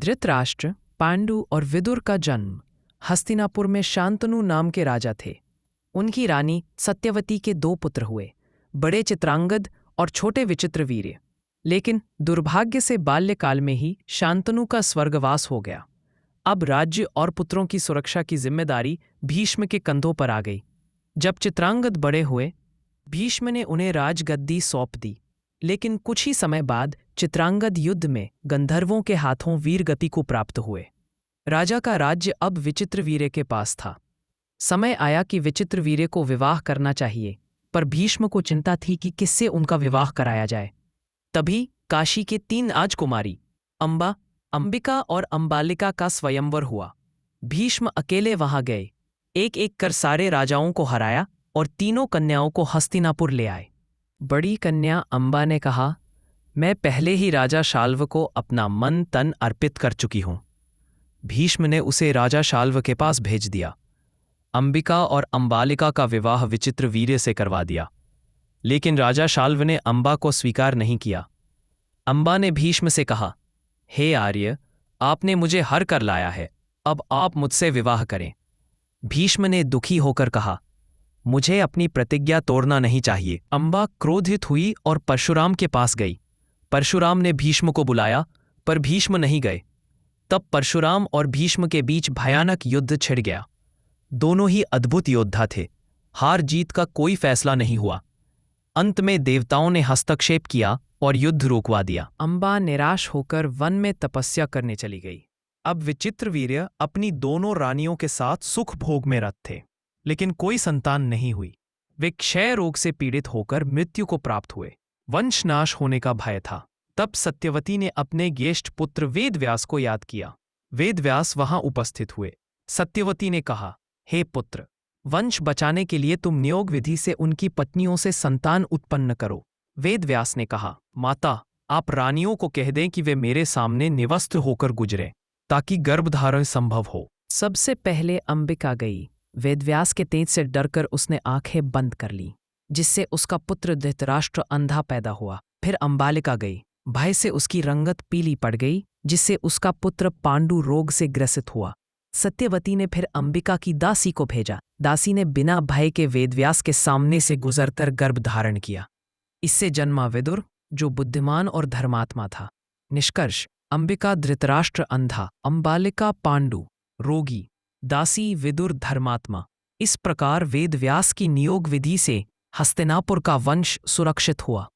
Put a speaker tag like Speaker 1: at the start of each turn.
Speaker 1: धृतराष्ट्र, पांडु और विदुर का जन्म हस्तिनापुर में शांतनु नाम के राजा थे। उनकी रानी सत्यवती के 2 पुत्र हुए, बड़े चित्रांगद और छोटे विचित्रवीर्य। लेकिन दुर्भाग्य से बाल्यकाल में ही शांतनु का स्वर्गवास हो गया। अब राज्य और पुत्रों की सुरक्षा की जिम्मेदारी भीष्म के कंधों पर आ गई। जब चित्रांगद बड़े हुए, भीष्म ने उन्हें राजगद्दी सौंप दी। लेकिन कुछ ही समय बाद चित्रांगद युद्ध में गंधर्वों के हाथों वीरगति को प्राप्त हुए। राजा का राज्य अब विचित्रवीर्य के पास था। समय आया कि विचित्रवीर्य को विवाह करना चाहिए, पर भीष्म को चिंता थी कि किससे उनका विवाह कराया जाए। तभी काशी के 3 राजकुमारी अंबा, अंबिका और अंबालिका का स्वयंवर हुआ। भीष्म अकेले वहां गए, एक एक कर सारे राजाओं को हराया और तीनों कन्याओं को हस्तिनापुर ले आए। बड़ी कन्या अंबा ने कहा, मैं पहले ही राजा शाल्व को अपना मन तन अर्पित कर चुकी हूं। भीष्म ने उसे राजा शाल्व के पास भेज दिया। अंबिका और अंबालिका का विवाह विचित्रवीर्य से करवा दिया, लेकिन राजा शाल्व ने अंबा को स्वीकार नहीं किया। अंबा ने भीष्म से कहा, हे आर्य, आपने मुझे हर कर लाया है, अब आप मुझसे विवाह करें। भीष्म ने दुखी होकर कहा, मुझे अपनी प्रतिज्ञा तोड़ना नहीं चाहिए। अंबा क्रोधित हुई और परशुराम के पास गई। परशुराम ने भीष्म को बुलाया, पर भीष्म नहीं गए। तब परशुराम और भीष्म के बीच भयानक युद्ध छिड़ गया। दोनों ही अद्भुत योद्धा थे। हार जीत का कोई फैसला नहीं हुआ। अंत में देवताओं ने हस्तक्षेप किया और युद्ध रोकवा दिया। अंबा निराश होकर वन में तपस्या करने चली गई। अब विचित्रवीर्य अपनी दोनों रानियों के साथ सुख भोग में रत थे, लेकिन कोई संतान नहीं हुई। वे क्षय रोग से पीड़ित होकर मृत्यु को प्राप्त हुए। वंशनाश होने का भय था। तब सत्यवती ने अपने ज्येष्ठ पुत्र वेदव्यास को याद किया। वेदव्यास वहां उपस्थित हुए। सत्यवती ने कहा, हे पुत्र, वंश बचाने के लिए तुम नियोग विधि से उनकी पत्नियों से संतान उत्पन्न करो। वेदव्यास ने कहा, माता, आप रानियों को कह दें कि वे मेरे सामने निवस्त्र होकर गुजरें, ताकि गर्भधारण संभव हो। सबसे पहले अंबिका गई। वेदव्यास के तेज से डरकर उसने आंखें बंद कर ली, जिससे उसका पुत्र धृतराष्ट्र अंधा पैदा हुआ। फिर अंबालिका गई। भय से उसकी रंगत पीली पड़ गई, जिससे उसका पुत्र पांडु रोग से ग्रसित हुआ। सत्यवती ने फिर अंबिका की दासी को भेजा। दासी ने बिना भय के वेदव्यास के सामने से गुजरकर गर्भ धारण किया। इससे जन्मा विदुर, जो बुद्धिमान और धर्मात्मा था। निष्कर्ष, अंबिका धृतराष्ट्र अंधा, अंबालिका पांडु रोगी, दासी विदुर धर्मात्मा। इस प्रकार वेदव्यास की नियोग विधि से हस्तिनापुर का वंश सुरक्षित हुआ।